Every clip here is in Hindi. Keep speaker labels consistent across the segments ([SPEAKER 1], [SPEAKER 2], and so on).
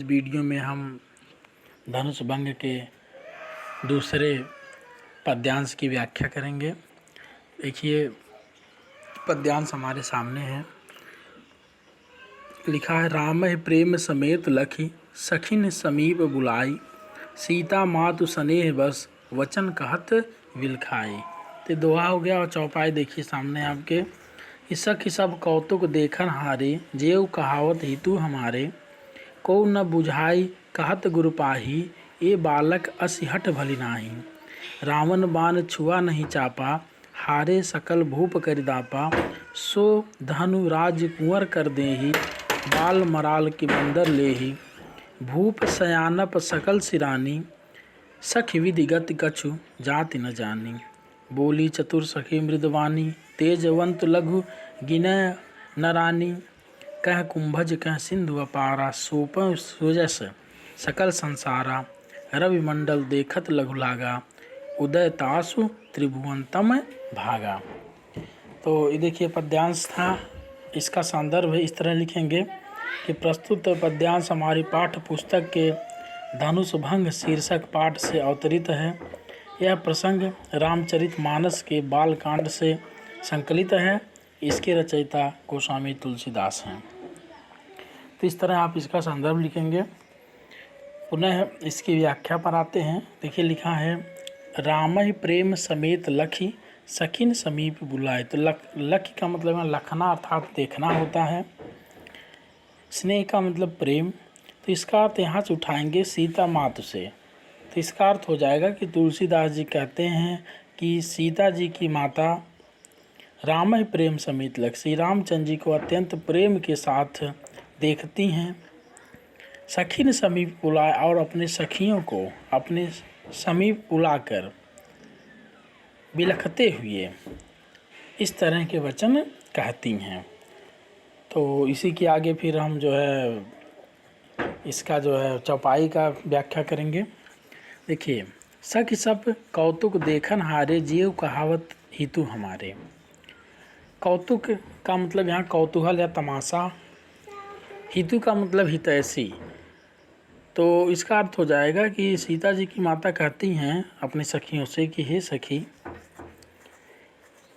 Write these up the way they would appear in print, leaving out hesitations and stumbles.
[SPEAKER 1] इस वीडियो में हम धनुष भंग के दूसरे पद्यांश की व्याख्या करेंगे। देखिए, पद्यांश हमारे सामने है। लिखा है, राम प्रेम समेत लखी सखिन समीप बुलाई, सीता मातु स्नेह बस वचन कहत विलखाई। तो दोहा हो गया। और चौपाई देखिए सामने आपके। सखी सब कौतुक देखन हारे, जेऊ कहावत हितु हमारे, को न बुझाई कहत गुरु पाही, ए बालक असिहट भली नाही। रावण बाण छुआ नहीं चापा, हारे सकल भूप करिदापा, सो धनु राज कुंवर कर देहि, बाल मराल की मंदर लेहि। भूप सयानप सकल सिरानी, सखी विधि गति कछु जाति न जानी। बोली चतुर सखी मृदवानी, तेजवंत लघु गिनय नरानी। कह कुंभज कह सिंधु अपारा, सोप सुजस सकल संसारा। रवि मंडल देखत लघु लागा, उदय तासु त्रिभुवन तम भागा। तो ये देखिए पद्यांश था। इसका संदर्भ इस तरह लिखेंगे कि प्रस्तुत पद्यांश हमारी पाठ्य पुस्तक के धनुष भंग शीर्षक पाठ से अवतरित है। यह प्रसंग रामचरितमानस के बालकांड से संकलित है। इसके रचयिता गोस्वामी तुलसीदास हैं। तो इस तरह आप इसका संदर्भ लिखेंगे। पुनः इसकी व्याख्या पर आते हैं। देखिए लिखा है, रामहि प्रेम समेत लखी सखिन समीप बुलाए। तो लखी का मतलब है लखना अर्थात देखना होता है। स्नेह का मतलब प्रेम। तो इसका अर्थ यहाँ से उठाएंगे सीता मातु से। तो इसका अर्थ हो जाएगा कि तुलसीदास जी कहते हैं कि सीता जी की माता राम ही प्रेम समेत लख, श्री रामचंद्र जी को अत्यंत प्रेम के साथ देखती हैं। सखिन समीप बुलाए, और अपने सखियों को अपने समीप बुलाकर बिलखते हुए इस तरह के वचन कहती हैं। तो इसी के आगे फिर हम जो है इसका जो है चौपाई का व्याख्या करेंगे। देखिए, सखी सब कौतुक देखन हारे, जीव कहावत हितु हमारे। कौतुक का मतलब यहाँ कौतूहल या तमाशा, हितु का मतलब हितैषी। तो इसका अर्थ हो जाएगा कि सीता जी की माता कहती हैं अपनी सखियों से कि हे सखी,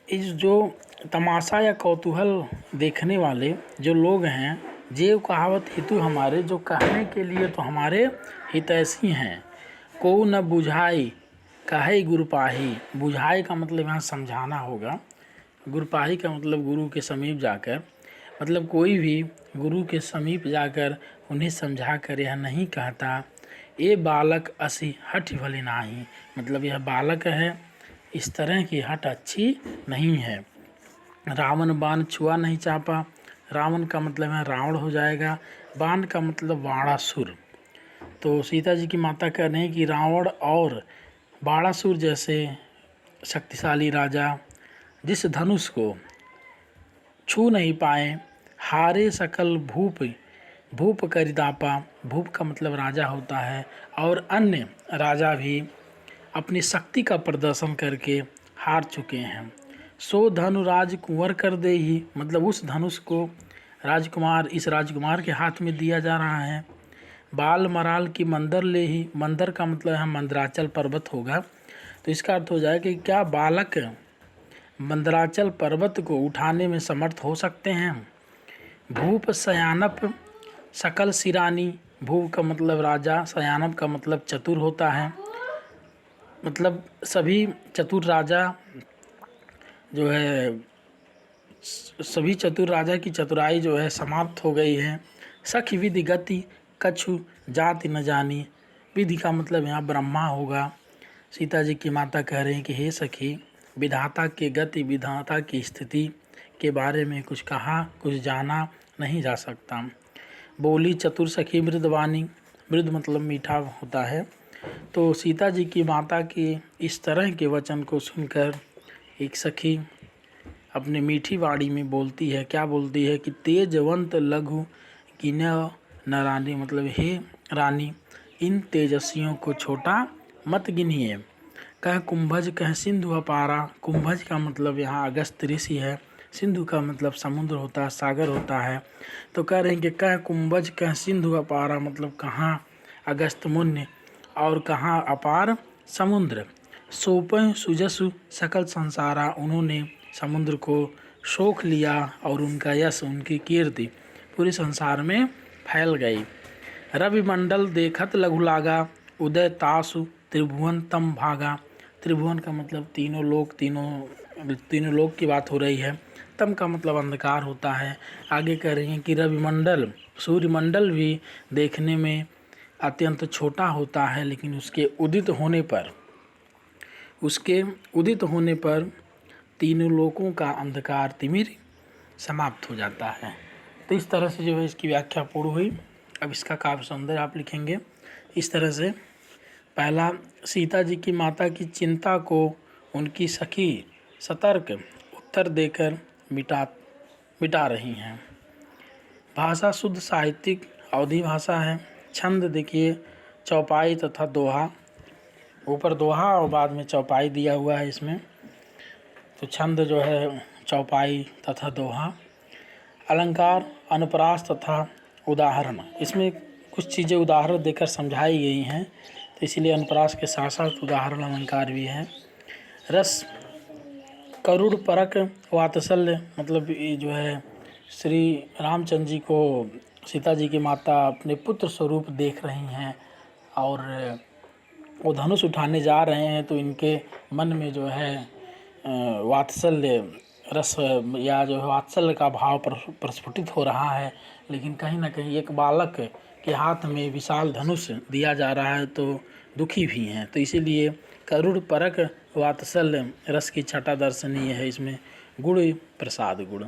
[SPEAKER 1] इस जो तमाशा या कौतूहल देखने वाले जो लोग हैं, जेव कहावत हितु हमारे, जो कहने के लिए तो हमारे हितैषी हैं। को न बुझाई कहे गुरु पाही। बुझाई का मतलब यहाँ समझाना होगा। गुरुपाही का मतलब गुरु के समीप जाकर, मतलब कोई भी गुरु के समीप जाकर उन्हें समझा कर यह नहीं कहता, ये बालक असी हठ भली नाही, मतलब यह बालक है, इस तरह की हठ अच्छी नहीं है। रावण बाण छुआ नहीं चापा। रावण का मतलब है रावण हो जाएगा। बाण का मतलब बाणासुर। तो सीता जी की माता कह रहे हैं कि रावण और बाणासुर जैसे शक्तिशाली राजा जिस धनुष को छू नहीं पाए, हारे सकल भूप करिदापा। भूप का मतलब राजा होता है, और अन्य राजा भी अपनी शक्ति का प्रदर्शन करके हार चुके हैं। सो धनु राज कुंवर कर दे ही, मतलब उस धनुष को इस राजकुमार के हाथ में दिया जा रहा है। बाल मराल की मंदर ले ही, मंदर का मतलब है मंदराचल पर्वत होगा। तो इसका अर्थ हो जाए कि क्या बालक मंदराचल पर्वत को उठाने में समर्थ हो सकते हैं। भूप सयानप सकल सिरानी। भूप का मतलब राजा, सयानप का मतलब चतुर होता है, मतलब सभी चतुर राजा जो है, सभी चतुर राजा की चतुराई जो है समाप्त हो गई है। सखी विधि गति कछु जाति न जानी। विधि का मतलब यहाँ ब्रह्मा होगा। सीता जी की माता कह रही हैं कि हे सखी, विधाता के गति, विधाता की स्थिति के बारे में कुछ कहा कुछ जाना नहीं जा सकता। बोली चतुर सखी मृदवानी। मृद मतलब मीठा होता है। तो सीता जी की माता के इस तरह के वचन को सुनकर एक सखी अपने मीठी वाणी में बोलती है। क्या बोलती है कि तेजवंत लघु गिनय न रानी, मतलब हे रानी, इन तेजस्वियों को छोटा मत गिनिए। कह कुंभज कह सिंधु अपारा। कुंभज का मतलब यहाँ अगस्त ऋषि है। सिंधु का मतलब समुद्र होता है, सागर होता है। तो कह रहे हैं कि कह कुंभज कह सिंधु अपारा, मतलब कहाँ अगस्त मुन्य और कहाँ अपार समुद्र। सोपह सुजसु सकल संसारा, उन्होंने समुद्र को सोख लिया और उनका यश, उनकी कीर्ति पूरे संसार में फैल गई। रवि मंडल देखत लघु लागा, उदय तासु त्रिभुवन तम भागा। त्रिभुवन का मतलब तीनों लोक की बात हो रही है। तम का मतलब अंधकार होता है। आगे कह रही हैं कि रविमंडल, सूर्यमंडल भी देखने में अत्यंत छोटा होता है, लेकिन उसके उदित होने पर तीनों लोकों का अंधकार तिमिर समाप्त हो जाता है। तो इस तरह से जो है इसकी व्याख्या पूर्ण हुई। अब इसका काव्य सौंदर्य आप लिखेंगे इस तरह से। पहला, सीता जी की माता की चिंता को उनकी सखी सतर्क उत्तर देकर मिटा रही हैं। भाषा शुद्ध साहित्यिक अवधी भाषा है। छंद देखिए चौपाई तथा दोहा, ऊपर दोहा और बाद में चौपाई दिया हुआ है इसमें। तो छंद जो है चौपाई तथा दोहा। अलंकार अनुप्रास तथा उदाहरण, इसमें कुछ चीज़ें उदाहरण देकर समझाई गई हैं, तो इसीलिए अनुप्रास के साथ साथ उदाहरण अलंकार भी है। रस करुण परक वात्सल्य, मतलब ये जो है श्री रामचंद्र जी को सीता जी की माता अपने पुत्र स्वरूप देख रही हैं और वो धनुष उठाने जा रहे हैं, तो इनके मन में जो है वात्सल्य रस या जो है वात्सल्य का भाव प्रस्फुटित हो रहा है। लेकिन कहीं ना कहीं एक बालक के हाथ में विशाल धनुष दिया जा रहा है तो दुखी भी हैं। तो इसीलिए करुण परक वात्सल्य रस की छटा दर्शनीय है। इसमें गुण प्रसाद गुण।